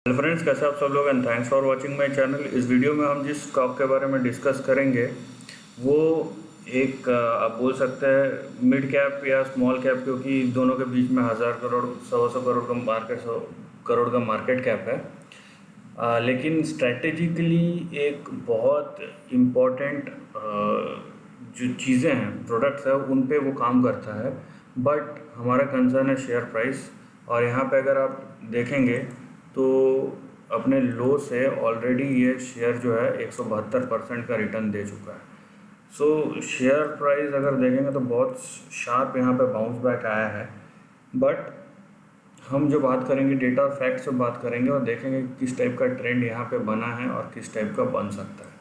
Hello friends, कैसे आप सब लोग and thanks for watching my channel. इस वीडियो में हम जिस स्टॉक के बारे में डिस्कस करेंगे वो एक आप बोल सकते हैं मिड कैप या स्मॉल कैप, क्योंकि दोनों के बीच में 1000 करोड़ 100 करोड़ का मार्केट 100 करोड़ का मार्केट कैप है। लेकिन स्ट्रैटेजिकली एक बहुत इम्पॉर्टेंट जो चीज़ें हैं, प्रोडक्ट्स है, उन पे वो काम करता है। बट हमारा कंसर्न है शेयर प्राइस। और यहाँ पे अगर आप देखेंगे तो अपने लो से ऑलरेडी ये शेयर जो है 172% का रिटर्न दे चुका है। सो शेयर प्राइस अगर देखेंगे तो बहुत शार्प यहाँ पे बाउंस बैक आया है। बट हम जो बात करेंगे डेटा और फैक्ट से बात करेंगे और देखेंगे किस टाइप का ट्रेंड यहाँ पे बना है और किस टाइप का बन सकता है।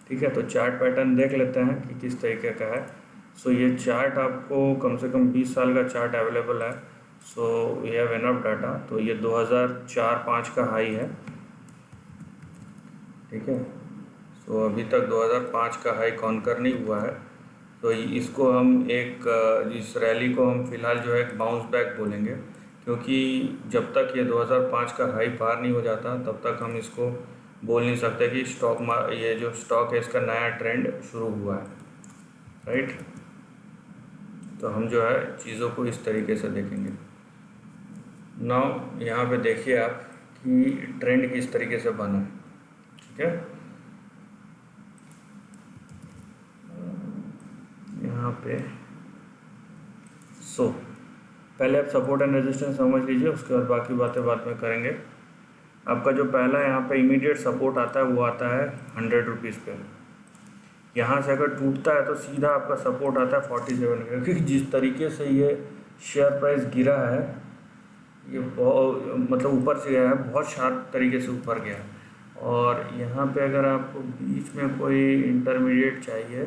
ठीक है, तो चार्ट पैटर्न देख लेते हैं कि किस तरीके का है। सो ये चार्ट आपको कम से कम 20 साल का चार्ट अवेलेबल है। So we have enough data. तो ये 2004-05 का हाई है। ठीक है, सो अभी तक 2005 का हाई कॉन्कर नहीं हुआ है। तो इसको हम इस रैली को हम फिलहाल जो है एक बाउंस बैक बोलेंगे, क्योंकि जब तक ये 2005 का हाई पार नहीं हो जाता तब तक हम इसको बोल नहीं सकते कि ये जो स्टॉक है इसका नया ट्रेंड शुरू हुआ है। राइट, तो हम जो है चीज़ों को इस तरीके से देखेंगे। नाउ यहाँ पे देखिए आप कि ट्रेंड किस तरीके से बना है। ठीक है, यहाँ पे पहले आप सपोर्ट एंड रेजिस्टेंस समझ लीजिए, उसके बाद बाकी बातें बाद में करेंगे। आपका जो पहला यहाँ पे इमीडिएट सपोर्ट आता है वो आता है 100 रुपीज़ पे। यहाँ से अगर टूटता है तो सीधा आपका सपोर्ट आता है 47 का, क्योंकि जिस तरीके से ये शेयर प्राइस गिरा है, ये बहुत मतलब ऊपर से गया है, बहुत शार्प तरीके से ऊपर गया है। और यहाँ पे अगर आपको बीच में कोई इंटरमीडिएट चाहिए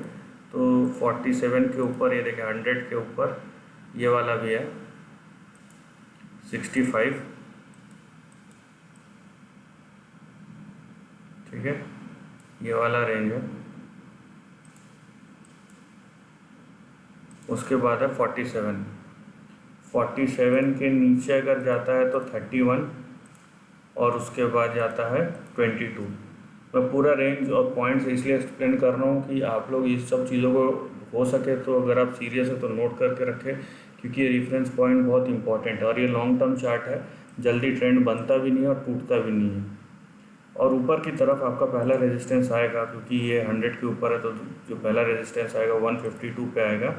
तो 47 के ऊपर, ये देखिए 100 के ऊपर ये वाला भी है 65। ठीक है, ये वाला रेंज है। उसके बाद है 47 के नीचे अगर जाता है तो 31 और उसके बाद जाता है 22। मैं पूरा रेंज और पॉइंट्स इसलिए एक्सप्लेन कर रहा हूँ कि आप लोग इस सब चीज़ों को हो सके तो अगर आप सीरियस है तो नोट करके रखें, क्योंकि ये रेफरेंस पॉइंट बहुत इंपॉर्टेंट है और ये लॉन्ग टर्म चार्ट है। जल्दी ट्रेंड बनता भी नहीं है और टूटता भी नहीं है। और ऊपर की तरफ आपका पहला रेजिस्टेंस आएगा, क्योंकि ये 100 के ऊपर है तो जो पहला रेजिस्टेंस आएगा 152 पे आएगा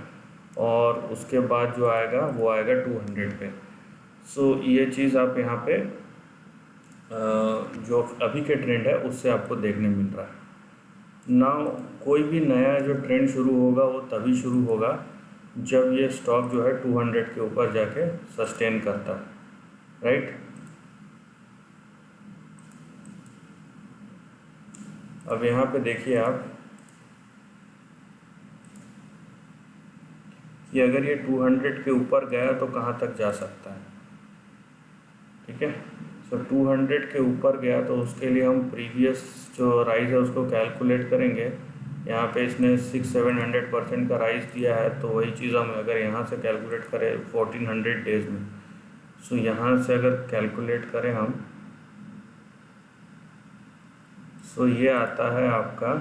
और उसके बाद जो आएगा वो आएगा 200 पे। सो ये चीज़ आप यहाँ पे जो अभी के ट्रेंड है उससे आपको देखने मिल रहा है। नाउ कोई भी नया जो ट्रेंड शुरू होगा वो तभी शुरू होगा जब ये स्टॉक जो है 200 के ऊपर जाके सस्टेन करता है। राइट, अब यहाँ पे देखिए आप कि अगर ये 200 के ऊपर गया तो कहाँ तक जा सकता है। ठीक है, सो 200 के ऊपर गया तो उसके लिए हम प्रीवियस जो राइज है उसको कैलकुलेट करेंगे। यहाँ पे इसने 600-700% का राइज दिया है, तो वही चीज़ हम अगर यहाँ से कैलकुलेट करें 1400 डेज में, सो यहाँ से अगर कैलकुलेट करें हम, सो ये आता है आपका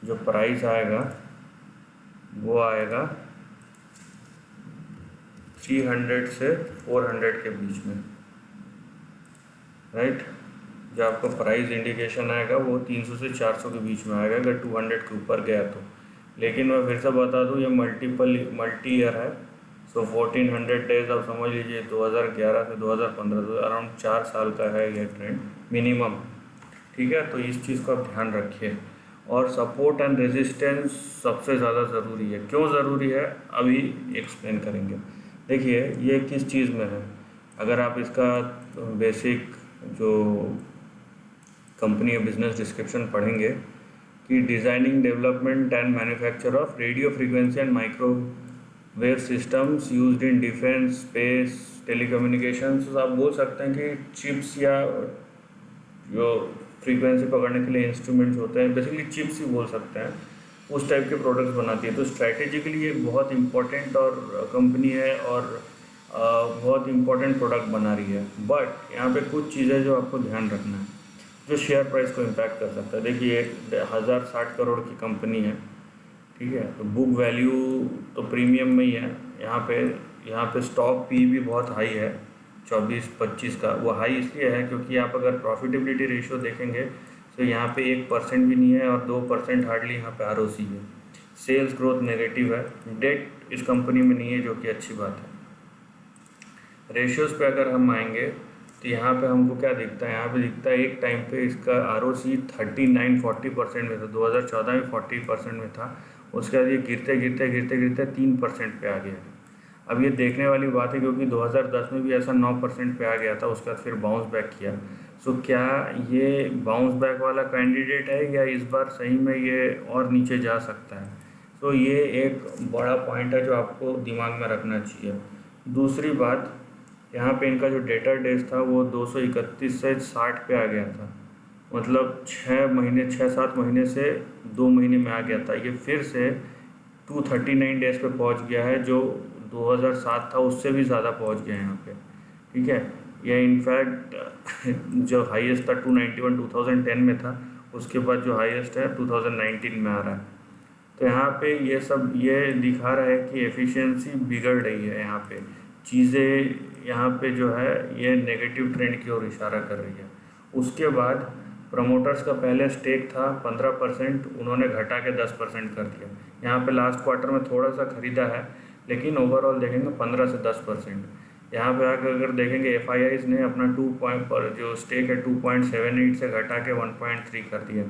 जो प्राइस आएगा वो आएगा 300 से 400 के बीच में। राइट, जो आपका प्राइस इंडिकेशन आएगा वो 300 से 400 के बीच में आएगा अगर 200 के ऊपर गया तो। लेकिन मैं फिर से बता दूं ये मल्टी ईयर है। सो 1400 डेज आप समझ लीजिए 2011 से 2015 तो अराउंड 4 साल का है ये ट्रेंड मिनिमम। ठीक है, तो इस चीज़ को आप ध्यान रखिए। और सपोर्ट एंड रेजिस्टेंस सबसे ज़्यादा ज़रूरी है। क्यों ज़रूरी है अभी एक्सप्लेन करेंगे। देखिए ये किस चीज़ में है, अगर आप इसका बेसिक जो कंपनी बिजनेस डिस्क्रिप्शन पढ़ेंगे कि designing development and manufacture of radio frequency and microwave systems used in defence, space, telecommunications, तो आप बोल सकते हैं कि चिप्स या जो फ्रीक्वेंसी पकड़ने के लिए इंस्ट्रूमेंट्स होते हैं, बेसिकली चिप्स ही बोल सकते हैं, उस टाइप के प्रोडक्ट्स बनाती है। तो स्ट्रैटेजिकली ये बहुत इंपॉर्टेंट और कंपनी है और बहुत इंपॉर्टेंट प्रोडक्ट बना रही है। बट यहाँ पे कुछ चीज़ें जो आपको ध्यान रखना है, जो शेयर प्राइस को इम्पैक्ट कर सकता है। देखिए 1060 करोड़ की कंपनी है, ठीक है, तो बुक वैल्यू तो प्रीमियम में ही है। यहाँ पे स्टॉक पी भी बहुत हाई है, 24-25 का। वो हाई इसलिए है क्योंकि आप अगर प्रॉफिटेबिलिटी रेशियो देखेंगे तो यहाँ पे 1% भी नहीं है और 2% हार्डली यहाँ पे आरओसी है। सेल्स ग्रोथ नेगेटिव है, डेट इस कंपनी में नहीं है, जो कि अच्छी बात है। रेशियोज़ पे अगर हम आएंगे तो यहाँ पे हमको क्या दिखता है, यहाँ पे दिखता है एक टाइम पे इसका आरओसी 39-40% में था, 2014 में 40% में था। उसके बाद ये गिरते गिरते गिरते गिरते 3% पे आ गया। अब ये देखने वाली बात है क्योंकि 2010 में भी ऐसा 9% पे आ गया था, उसके बाद फिर बाउंस बैक किया। सो क्या ये बाउंस बैक वाला कैंडिडेट है या इस बार सही में ये और नीचे जा सकता है? तो ये एक बड़ा पॉइंट है जो आपको दिमाग में रखना चाहिए। दूसरी बात, यहाँ पे इनका जो डेटर डेज था वो 231 से 60 पे आ गया था, मतलब 6-7 महीने से 2 महीने में आ गया था। ये फिर से 239 डेज पे पहुँच गया है, जो 2007 था उससे भी ज़्यादा पहुँच गया है यहाँ पे, ठीक है। यह इनफैक्ट जो हाईएस्ट था 291 2010 में था, उसके बाद जो हाईएस्ट है 2019 में आ रहा है। तो यहाँ पे ये दिखा रहा है कि एफिशिएंसी बिगड़ रही है। यहाँ पे चीज़ें यहाँ पे जो है ये नेगेटिव ट्रेंड की ओर इशारा कर रही है। उसके बाद प्रमोटर्स का पहले स्टेक था 15%, उन्होंने घटा के 10% कर दिया। यहाँ पे लास्ट क्वार्टर में थोड़ा सा खरीदा है, लेकिन ओवरऑल देखेंगे 15 से 10%। यहाँ पे आकर अगर देखेंगे एफआईआईज़ ने अपना 2 पॉइंट पर जो स्टेक है 2.78 से घटा के 1.3 कर दिया।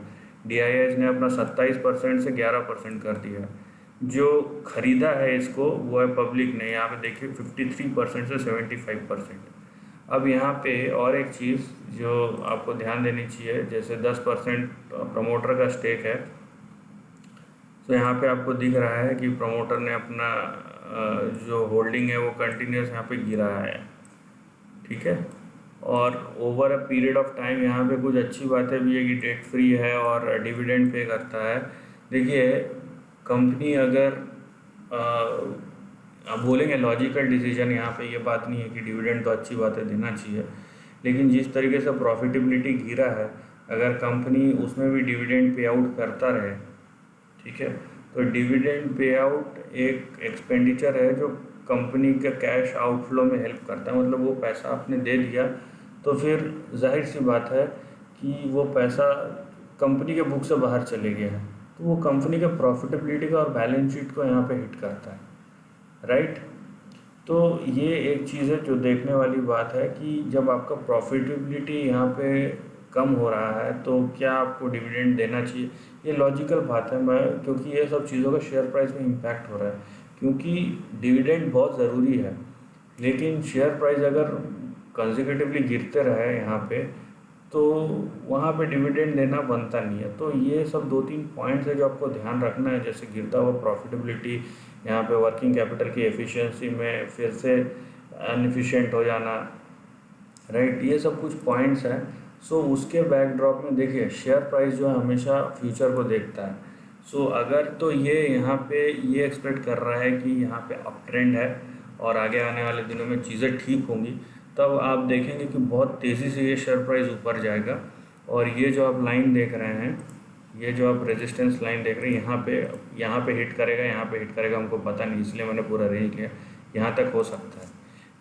डीआईआईज़ ने अपना 27% से 11% कर दिया। जो खरीदा है इसको वो है पब्लिक ने, यहाँ पे देखिए 53% से 75%। अब यहाँ पे और एक चीज़ जो आपको ध्यान देनी चाहिए, जैसे 10% प्रमोटर का स्टेक है, तो यहाँ पे आपको दिख रहा है कि प्रमोटर ने अपना जो होल्डिंग है वो कंटिन्यूस यहाँ पे गिरा है, ठीक है। और over a period of time यहाँ पे कुछ अच्छी बातें भी है कि डेट फ्री है और डिविडेंड पे करता है। देखिए कंपनी अगर आप बोलेंगे लॉजिकल डिसीजन, यहाँ पे ये बात नहीं है कि डिविडेंड तो अच्छी बात है, देना चाहिए, लेकिन जिस तरीके से प्रॉफिटेबिलिटी गिरा है, अगर कंपनी उसमें भी डिविडेंड पे आउट करता रहे, ठीक है, तो डिविडेंड पे आउट एक एक्सपेंडिचर है जो कंपनी के कैश आउटफ्लो में हेल्प करता है। मतलब वो पैसा आपने दे दिया तो फिर जाहिर सी बात है कि वो पैसा कंपनी के बुक से बाहर चले गया है, तो वो कंपनी के प्रॉफिटेबिलिटी का और बैलेंस शीट को यहाँ पे हिट करता है, राइट। तो ये एक चीज़ है जो देखने वाली बात है कि जब आपका प्रॉफिटेबिलिटी यहाँ पे कम हो रहा है तो क्या आपको डिविडेंड देना चाहिए। ये लॉजिकल बात है, क्योंकि ये सब चीज़ों का शेयर प्राइस में इम्पैक्ट हो रहा है, क्योंकि डिविडेंड बहुत ज़रूरी है, लेकिन शेयर प्राइस अगर कंसेक्यूटिवली गिरते रहे यहाँ पे तो वहाँ पे डिविडेंड देना बनता नहीं है। तो ये सब 2-3 पॉइंट्स है जो आपको ध्यान रखना है, जैसे गिरता हुआ प्रॉफिटेबिलिटी, यहाँ पे वर्किंग कैपिटल की एफिशिएंसी में फिर से अनएफिशिएंट हो जाना, राइट, ये सब कुछ पॉइंट्स हैं। सो उसके बैकड्रॉप में देखिए शेयर प्राइस जो है हमेशा फ्यूचर को देखता है। सो अगर तो ये यहाँ पे ये एक्सपेक्ट कर रहा है कि यहाँ पे अप ट्रेंड है और आगे आने वाले दिनों में चीज़ें ठीक होंगी, तब आप देखेंगे कि बहुत तेज़ी से ये शेयर प्राइस ऊपर जाएगा। और ये जो आप लाइन देख रहे हैं, ये जो आप रेजिस्टेंस लाइन देख रहे हैं, यहाँ पे हिट करेगा, यहाँ पे हिट करेगा, हमको पता नहीं, इसलिए मैंने पूरा रेंज लिया, यहाँ तक हो सकता है।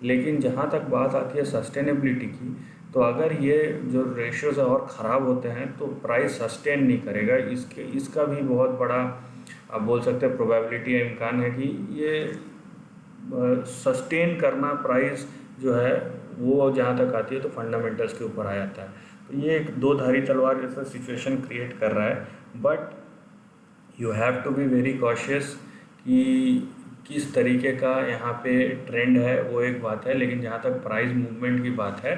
लेकिन जहाँ तक बात आती है सस्टेनेबिलिटी की, तो अगर ये जो रेशियोज और ख़राब होते हैं तो प्राइस सस्टेन नहीं करेगा। इसका भी बहुत बड़ा आप बोल सकते हैं प्रोबेबिलिटी या इम्कान है कि ये सस्टेन करना प्राइस जो है वो जहाँ तक आती है तो फंडामेंटल्स के ऊपर आ जाता है। तो ये एक दो धारी तलवार जैसा सिचुएशन क्रिएट कर रहा है। But you have to be very cautious कि किस तरीके का यहाँ पे ट्रेंड है वो एक बात है, लेकिन जहाँ तक प्राइस मूवमेंट की बात है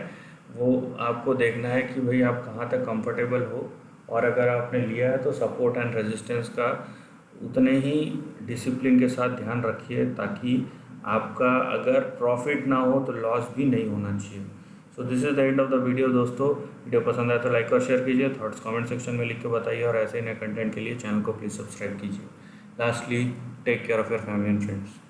वो आपको देखना है कि भाई आप कहाँ तक कंफर्टेबल हो, और अगर आपने लिया है तो सपोर्ट एंड रेजिस्टेंस का उतने ही डिसिप्लिन के साथ ध्यान रखिए, ताकि आपका अगर प्रॉफिट ना हो तो लॉस भी नहीं होना चाहिए। So this is the end of the video दोस्तों। वीडियो पसंद आए तो लाइक और शेयर कीजिए, थॉट्स कमेंट सेक्शन में लिख के बताइए, और ऐसे ही नए कंटेंट के लिए चैनल को प्लीज़ सब्सक्राइब कीजिए। Lastly, take care of your family and friends.